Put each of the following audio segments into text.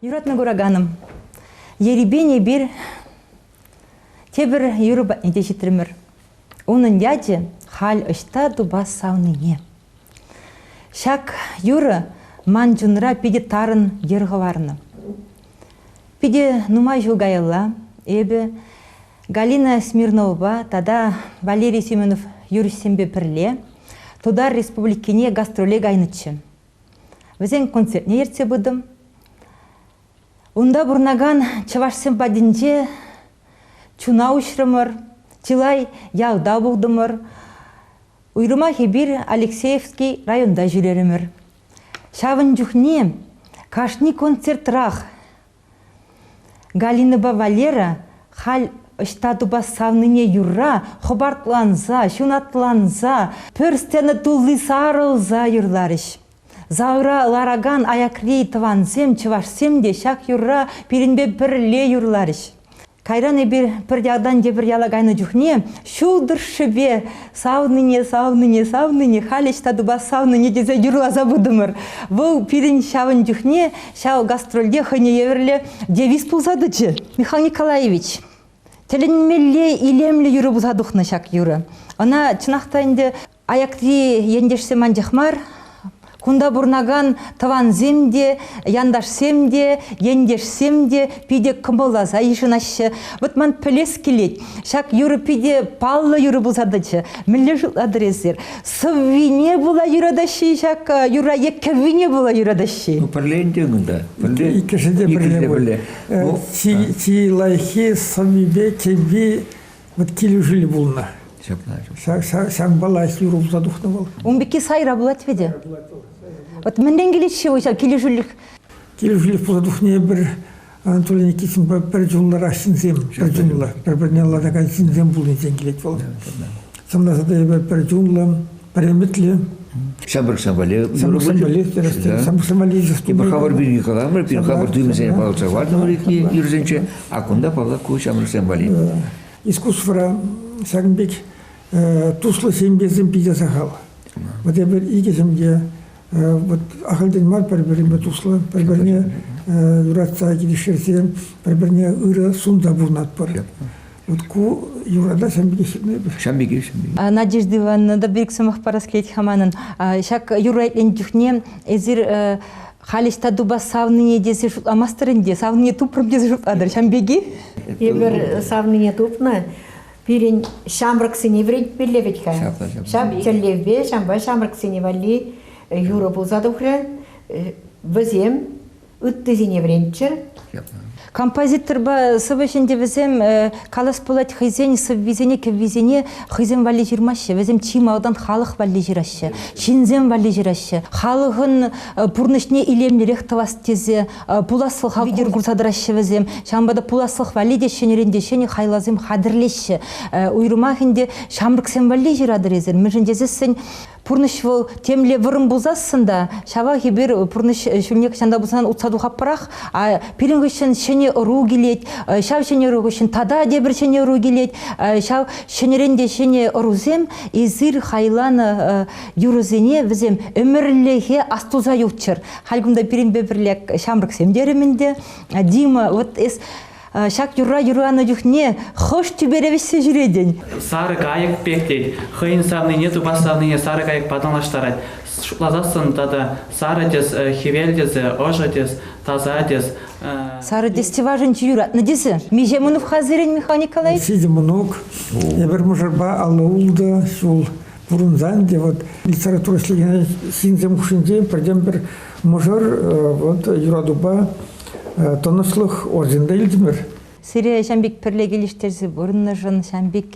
Юратны гураганым. Ерибене bir тебір юрба неде жетірмір. Оның яде хал ұшта дубас сауныне. Шак юры ман жунра пиде тарын ергаварны. Пиде нумай жылгайылла, эбі Галина Смирнова, тада Валерий Семенов юрсембе пірле, тудар республикине гастроле гайнычы. Візен концертне ерте будым. Унда бурнаган чавашсем падинже чуна ушрымыр, чилай яуда болдымыр. Уйрыма хебир Алексеевский районда жүреремір. Шавын жүхне кашни концертрах. Галинова Валера хал ыштадуба савныне юрра, хобартланза, шунатланза, пөрстені тулы сарылза юрларыш. Заура лараган аякрей тавансем, чывашсем де шак юрра пиринбе пірле юрларыш. Кайраны бір яғдан де бір ялагайны жүхне, шулдыршыбе савныне, хал ыштадуба савныне дезе юрлаза будымыр. Бұл пирин шавын жүхне, шау гастрольде хыне еверле девиз пулзадычы. Михаил Николаевич. Теленмелле илемле юры бузадухны шак юры. Она чынақтайынды аякри ендешсе манжахмар, кунда бурнаган таван земде, яндаш семде, ендеш семде, пиде кымылаза ишынашы. Вот ман пелес келет. Шак юры пиде паллы юры бузадычы. Мілле жыладырезер. Сыввине була юрадащи, шак юра еккевине була юрадащи. Ну, парленде гында. Икешеде бірле. Ти лайхи самибе тебе вот келу жили булна. Шак балайхи юры бузадухны бол. Умбеки сайра булат веде. Вот менден келеші ойша кележулік. Кележулік бұладухне бір Анатолий Никитин бір жоллар ашынзем, бір жоллар. Бір-біріне Алладаган синзем бұл несен келет болды. Самнасада бір жоллар, бір еметлі. Самбыр самбали. Самбыр самбали. Бір хабар бірге қаламыр, бір хабар дүймесен балықса вардым рекне юрзенче, акунда пала ку самбыр самбали. Искусствора сағынбек туслы сембезім пиде сақал. Вот я бір игесімге вот ахалден мар бір-біріне туслы, бір-біріне юратса келешерсе, бір-біріне ұры сунда бұлнат бар. Вот ку юрада шамбеге шепне бір. Шамбеге. Надежда Ивановна, берік самых параскелет хаманын. Шак юрайтлен жүхне, әзір халишта дуба савныне десе шут амастырынде, савныне тупрым десе шут адыр. Шамбеге? Ебір савныне тупны, пирин шамрыксыне вред белевет ха. Шам челлевбе, шамбай шамрыксыне вали юра булзады ухрен, візем, үттізіне вренчер. Композитор ба сывышынде візем калас болат хызен сыввизене кеввизене хызен вали жирмашы, візем чимаудан халық вали жирашы, шинзем вали жирашы. Халығын пурнышне илемлерек тавас тезе, пуласыл хавидер гурсадырашы візем, шамбада пуласыл вали дешенерендешені хайлазем хадырлеші. Уйрумахынде шамрыксен вали жирадыр езер, мүжіндезесін пурныш вол темле вырым бұлзасында, шава хебер пурныш шүлнек шанда бұлсан ұтсаду қаппырақ, пирінгішін шене ұру келет, шав шене ұру үшін тада дебір шене ұру келет, шав шенеренде шене ұрузем, езір хайланы юрызене візем өмірліге астуза ютчыр. Халгымда пиринбе бірлек шамрыксем дерімінде, Дима, вот эс шак юраны жүхне хош түберевесе жүреден. Сары кайык пектейд, хыйын савныне туба савныне сары кайык паданлаштарад. Шутлазасын тада сары дес, хевел дес, ожа дес, таза дес. Сары десте важын юратны десе. Меже мұны в хазырен, Михаил Николаевич? Сиді мұнок, ебір мұжарба аллы ұлды, сол бұрынзан де, вот литература слегені синзем құшынде, бірден бір мұжар, вот юрадуба, тоныслық орзында елдімір. Сирия шамбек пірле келіштерзі бұрынны жын, шамбек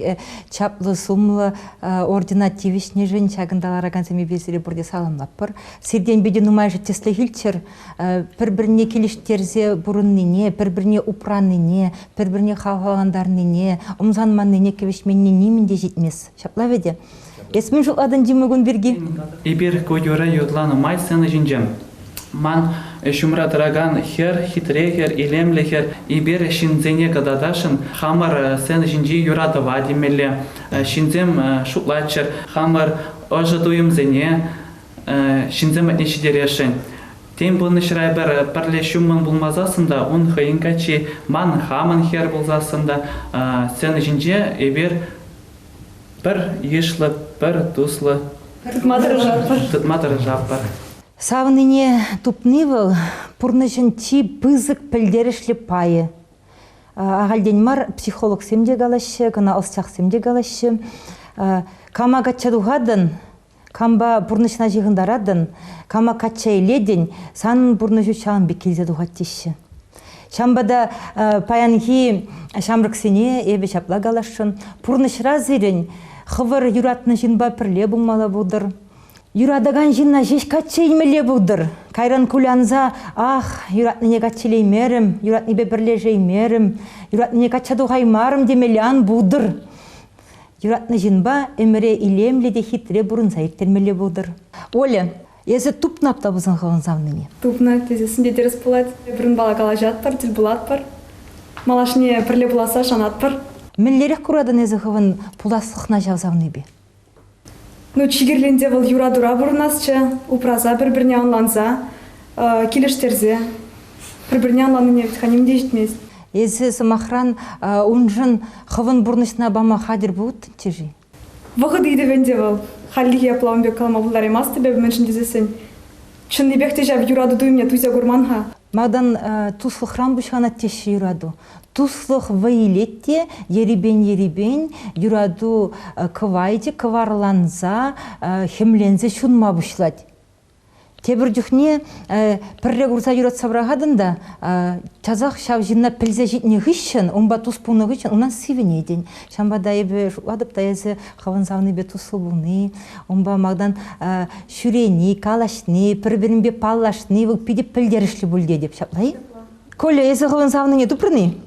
чаплы, сумлы ордена тивишне жын, шағындалараган сәме безері бұрде саламлап бір. Сирден беде нумай жеттеслі хілчер, бір-біріне келіштерзе бұрынныне, бір-біріне упранныне, бір-біріне қағаландарныне, ұмзанманныне кевішменне немінде жетмес. Шапла веде. Есмін жыл адын демігін берге? Ибір көйдері ютланы май сәні жінжем. Ман шумратыраган хер, хитре хер, илемле хер, ибер шинзене кададашын, хамар сен жинжи юрады вадимелле, шинзем шутлачыр, хамар ожидуем зене, шинзем отнечи дерешен. Тем бұны шырай бір пірле шумын болмазасында, он хайынкачи ман хамын хер болзасында, сен жинже ебер бір ешлі, бір туслы, тұтматыры жаппар. Савныне тупнывыл, пурнышын ти пызык пілдерішлі пайы. Ағалден мар психолог семде галашы, кына осчақ семде галашы. Кама качадуғадын, камба пурнышына жығындарадын, кама кача еледен, санын пурнышу чағын бекелзе дуғаттеші. Шамбада паянхи шамрыксене ебе шапла галашын, пурнышыра зерен, хывыр юратны жинба пірле бұңмала бұдыр. Юрадаган жинна жеш кача емеле бұдыр. Кайран кулянза, юратныне качелеймерім, юратны бебірле жеймерім, юратныне качадуғаймарым демелян бұдыр. Юратны жинба эмере илемле де хитре бұрын заиртермеле бұдыр. Оля, езі тупнапта бұзын ғылын завныне? Тупна, тезесінде деріс болады. Бірін бала кала жатпар, тіл бұлат бар. Малашыне пірле бұласа шанат бар. Меллерек құрадан езі ғылын пуласықна жау завны бе? Чигерленде бұл юра-дура бұрынасчы, упраза бір-біріне анланза, келіштерзе, бір-біріне анланыне витханимде жетмес. Езі сымақран ұнжын қывын бұрнышына бама қадыр бұғыттын тежі? Вғы дейді венде бұл, халлиге аплауынбек қалама бұлдар емас тебе бүміншін дезесін. Чын небекте жав юраду дуймне туйза гурманға. Мағдан туслық ран бұшғана теші юраду. Туслық ваилетте еребен юраду кывайды, кыварланза, хемлензе шунма бұшлады. Тебір жүхне піррек ұрса юрат сабрағадында чазақ шав жинна пілзе житне ғышын, онба тус пуны ғышын, онан сивене ден. Шамбада ебі жуадып та езі қаван завны бе туслы бұны, онба мағдан шүрені, калашны, пір-бірін бе паллашны, вұл пидеп пілдерішлі бүлде деп шаплай. Коля, езі қаван завны не тупрыны?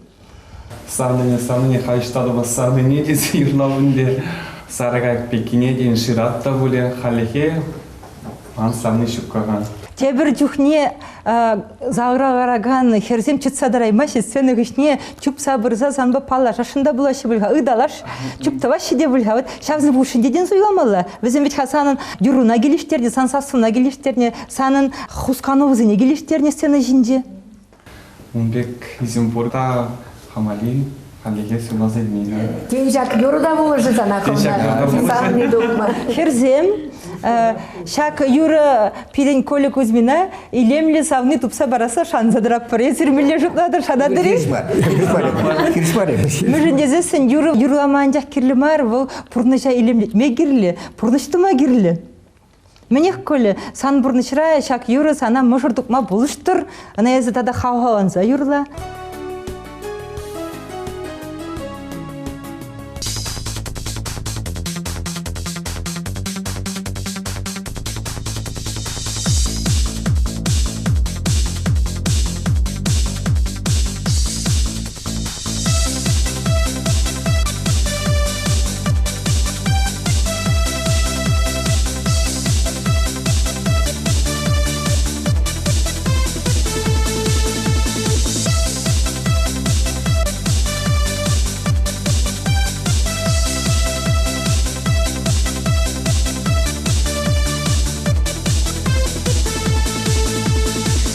Савныне хайштады бас савныне десе юрнавынде сарыға пекине дейін ширатта бұле халихе ансамны шыққаған. Тебір жүхне заура ғараган херзем чүтсадар аймашы, сені ғышне чүп сабырза занба палаш, ашында бұлашы бұлға, ұйдалаш, чүптавашы де бұлға, шавзы бұшын деден зойламалы. Бізім бет санын юруна келіштеріне, сан сасуна келіштеріне, санын хускановызыне келіштеріне сені жинде. Унбек Изимбурда хамали, халиге сулазы мені. Денжак юрда бұлыжы занақымда, сағыны доқма. Херзем, шак юры пирен колі көзмена, илемлі савны тупса бараса шанзадырап бар. Езірмелі жұтладыр шададыры. Мүжіндезесін юрламан жақ керлі мар, бұл пұрныша илемлі ме керлі, пұрныштыма керлі. Менех колі сан бұрнышыра шак юры сана мұжырдықма бұлыштыр, ана езі тада хау-хауанза юрла.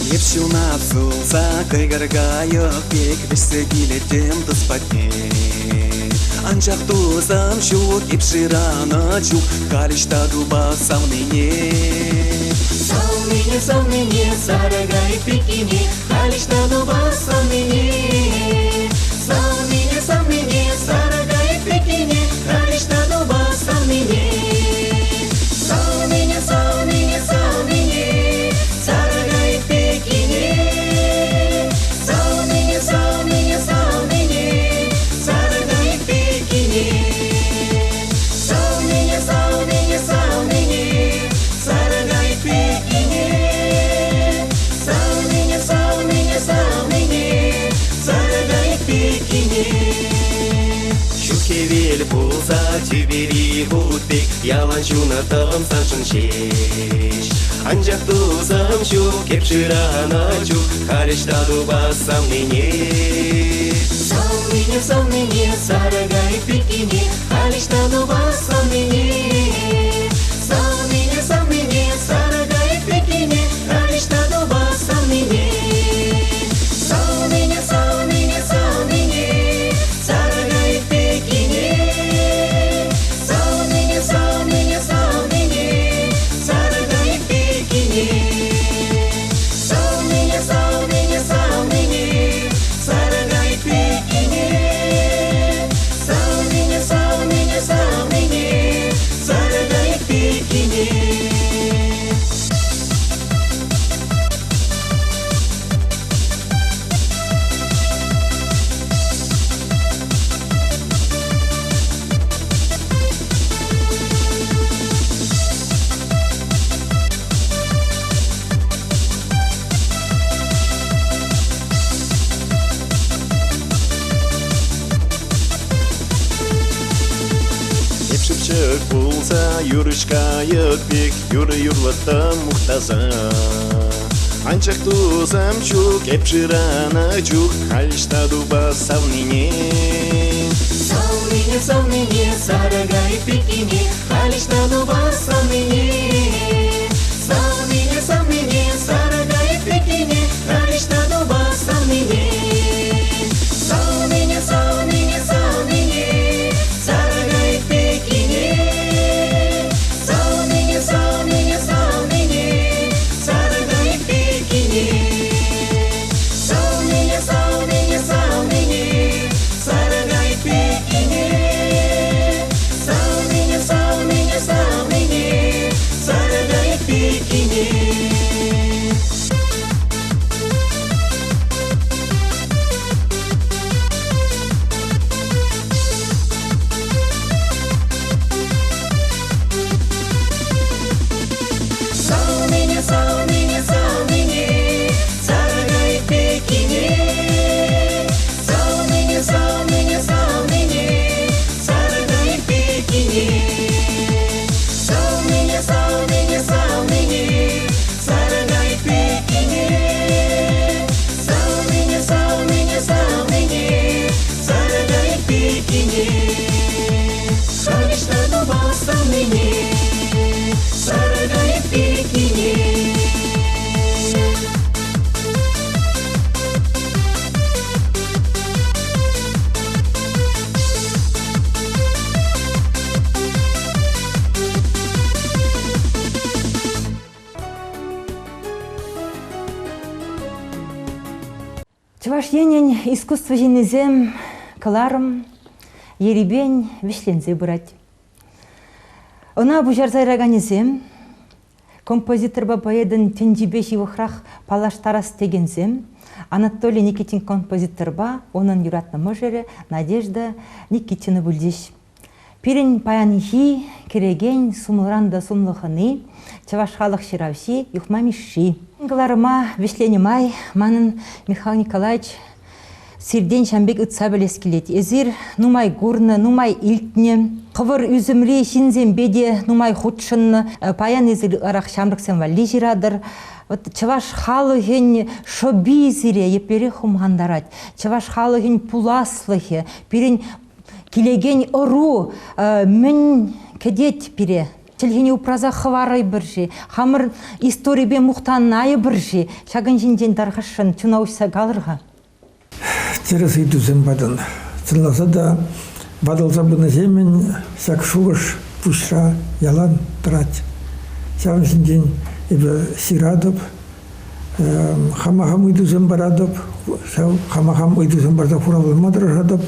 Епшунапсылса кайгаргайық бек бешсе келетем тұспатне. Анчақ тузам шук епширана чук калиштаду басам ныне. Салныне, сарагай пекине, калиштаду басам ныне. Салныне, сарагай пекине, калиштаду басам ныне. Салныне, сарагай пекине. Салныне, сарагай пекине. Салныне, сарагай пекине. Салныне, сарагай пекине. Шукевел болса тюбери хутбек, яланчуна там саншын шеш. Анжақ тузам шук, кепширана чук, калиштаду басам ныне. Салныне, сарагай пекине, калиштаду басам ныне. Салныне, сарагай пекине, калиштаду басам ныне. болса юрышка йыкбек юры юрлыта мухтаза Анчак тузам чук эпширана чук Хальшта дуба савнине Савнине, савнине, сарагай пекине Хальшта дуба савнине Савнине, савнине, сарагай пекине Хальшта дуба савнине Савнине, савнине, савнине Сарагай пекине Савнине, савнине, савнине Сарагай пекине Савнине, савнине, савнине Сарагай пекине Савнине, савнине, савнине Сарагай пекине Савнине, савнине, савнине Сарагай пекине Савнине, савнине, савнине Сарагай пекине Савнине, савнине, савнине Сарагай пекине Савнине, савнине, савнине Сарагай пекине Хальшта дуба савнине Сарагай пекине Чуваш енен искусство женезем каларым, еребень вишлензе брать. Она бужар зайраганезем, композитор бабаеден тенджибеш ивахрах палаштарас тегензем, Анатолий Никитин композиторба, онын юратна можере Надежда Никитина бульдеш. Пирен паянихи, кереген, сумлранда сумлыханы, чаваш халық ширавши, юхмамиши. Галарыма вишленемай, манын Михаил Николаевич сирден шамбек ытса білес келет. Эзир нумай гурны, нумай илтне, қывыр үзімри шинзен беде нумай худшынны, паян эзир арақ шамрыксен валли жирадыр. Чаваш халыхен шоби зире епері хумгандарать. Чаваш халыхен пуласлыхе, пирен келеген ұру, мен кедет пире. Телгені упраза хварай біржі, хамыр историбе мұқтанайы біржі, шагын жінден дарғашын чунаушса қалырға. Терес идузен бадан. Цылласа да бадылса бұны земен сәк шуғыш пұшра ялан тұрат. Сәвін жінден ебі сирадып, хама-хам идузен барадып, хама-хам идузен барда фуралымадыр жадып,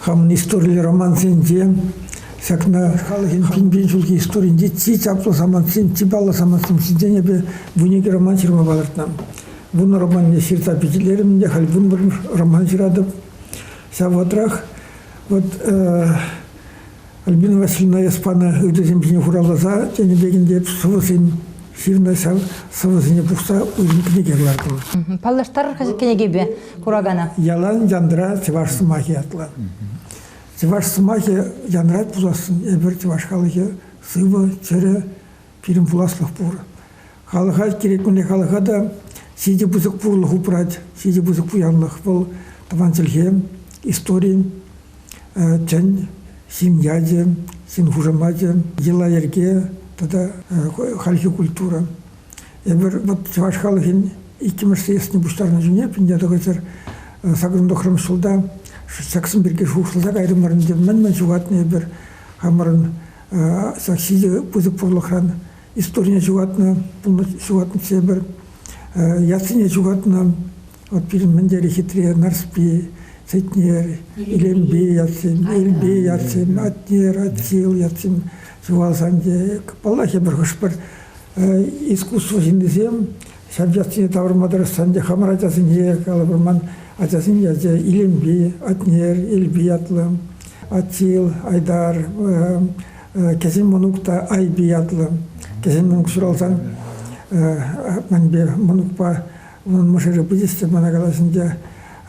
хамын историли роман зенде, сәкна халыхин пинбен жулки историнде ти чаплы саман сен, ти балы саман сен, сиден ебі вунеге роман жирма балыртнам. Вуны роман не сирта петелерімде, хал вун бір роман жирадып. Сәватрах, вот Альбина Васильевна Яспана өйдізен піне фуралаза, және бегінде сұвысын сирна сұвысыне бұқса өзін кінеге ғылардым. Паллаштар кенеге бе курагана? Ялан жандыра Тиваш Сымахи атлан. Тиваш Сымахи янрат бұласын, әбір Тиваш халығы сывы, чәрі, пирім бұласлық бұр. Халыға керек көне халыға да сиде бұзық бұрлық ұпырад, сиде бұзық бұянлық бұл таванцелге, история, чән, син яде, син хужамаде, ела ерге, тада халхи культура. Эбір вот Тиваш халығын икемірсі есіне бұштарына жүне, пінде дұғызыр сағырымды қырымшылда, сәксін бірге шуқшылдақ айрымларын деп мән жуғатын эбір хамырын сәксиде бұзық бұрлықран история жуғатына, бұлны жуғатын себір ясыне жуғатына, вот бірін мәндері хитрия, нарспи, Цетнер, Илембе ятсен, Эльбе ятсен, Атнер, Атсил ятсен, Жуалсанде, Паллахе бір ғышпыр искусство жіндізем, шап ятсене тавыр мадрасанде, хамар атасын ер, калабырман атасын ятсе, Илембе, Атнер, Эльбе атлым, Атсил, Айдар, кесен мұнукта Айбе атлым, кесен мұнук сұралсан, мәнбе мұнукпа, оның мұшыры бұдесте мана қаласынде,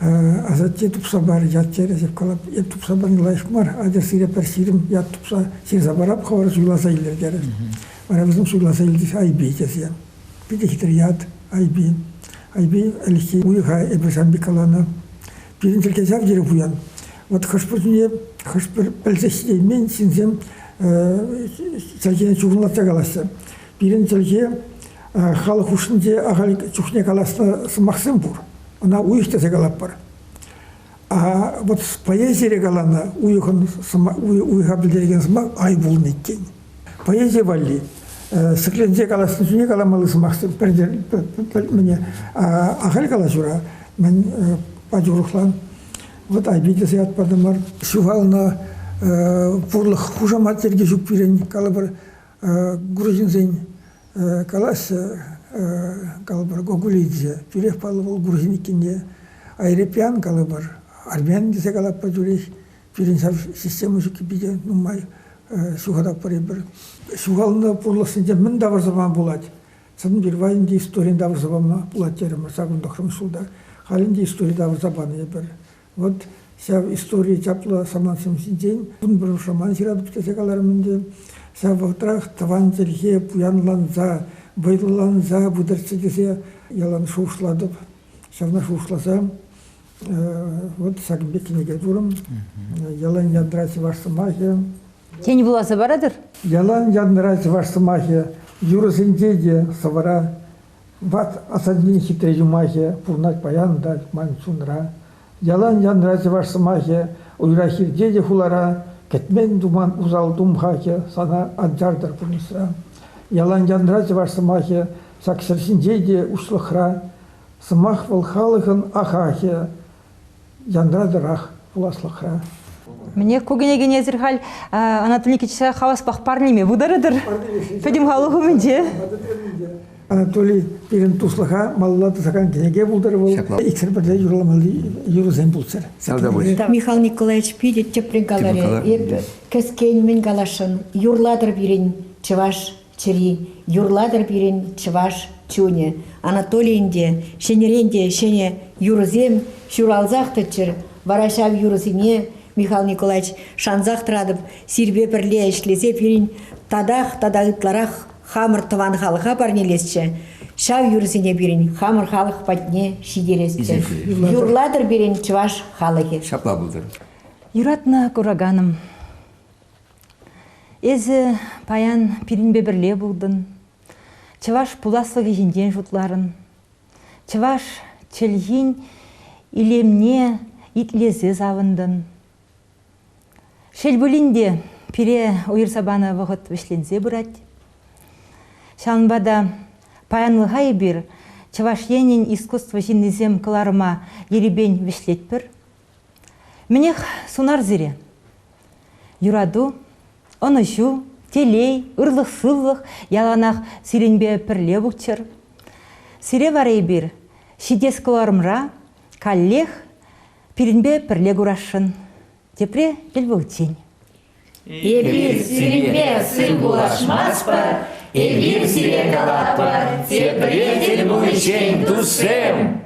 Азатте тупса бар, ят терезеп калап, еп тупса бар лайфмар, адер сире персирим, ят тупса сир забарап хавар суйласа илер керек. Бара bizim суйласа илдис айби тесия. Биде хитер ят айби. Айби элхи уйха эберсан бикалана. Бирин телкесав жері буян. Вот хашпыр дүние, хашпыр пәлсесідей мен синзем телкене чуғынлатса қаласы. Бирин телке халық ушынде ағал чухне каласына сымақсын бұр. Она уйхтесе қалап бар. А вот поэзия галана уйха білдерген сымақ ай болын еткен. Поэзия валли. Сыкленде каласын жүне каламалы сымақсын. Міне ағал кала жүра. Мен пажурухлан. Вот айбидесе атпадымар. Шуғалына пурлық хужаматтерге жүк берен калабыр грузинзен каласы калабыр гогулидзе. Жүрек палы бол грузин екенде. Айрепян калабыр. Армян десе калаппа жүрек. Жүрен система жүкі биде нумай шуғадап бар ебір. Шуғалына пурлықсынде мін давар заман болады. Сының бір вайынде историян давар заманна болады жерімір. Сағында қырмышылда. Халінде история давар заманы ебір. Вот сяв история чапла самансым синтен. Бұн бір шаман сирадып тесе каларымынде. Сяв ватрах таван терхе пуянланза, байланза бұдырсы десе ялан шуышладып. Сявна шуышласа. Вот сагымбек кенеге дұрым. Ялан яндрасы вашсымахе. Тень буласы барадыр? Ялан яндрасы вашсымахе. Юрысындеде савара. Ват асаднин хитре юмахе. Пурнать паянда мансунра. Ялан яндрасы вашсымахе. Уйрахирдеде хулара. Кетмен думан узалдум хаке. Сана аджардар пурнысра. Ялан яндрасы вашсымахе. Саксырсындеде ушлыхра. Сымах валхалыхын ахахе. Яндрадырах уласлыхра. Мне көгенеген езірхал Анатолий Никитича хавас парниме бұдарыдыр. Пәдім халығы мүнде. Анатолий перен туслыха маллаты сакан кенеге бұлдары бол. Иксір бірде юрламалы юрызен бұлсыр. Михаил Николаевич пидет тепрингаларе. Кескен мен галашын. Юрладыр бирен чываш чири. Юрладыр бирен чываш чуне. Анатолийінде, шенеренде, шене юрызем, шуралзақтычыр, варашав юрызине, Михаил Николаевич шанзақ тұрадып, сирбе бірле ішлесе перін, тадағытларақ хамыр тыван халыға барнелесші, шав юрызине берін, хамыр халық патне шиделесші. Юрладыр берін чываш халығы. Шапла бұлдыр. Юратна күраганым. Езі паян пиринбе бірле бұлдын. Чываш пуласлығы жінден жұтларын. Чываш челгин илемне итлезе завындын. Шелбулинде пире уйырсабаны вғыт вишлензе бұрат. Шанбада паянлыға ебір чываш енин искусство жиннезем кыларыма еребен вишлет бір. Мінех сунар зире. Юраду, онышу, телей, ырлық-сыллық, яланақ сиренбе пірле бұқчыр. Сире варай бір, шидес кыларымра, каллех, пиренбе пірле күрашын. Тепре ел бұғтен. Ебір сиренбе сыр бұлашмас па, ебір сире калап па, тепре ел бұғычен тусем.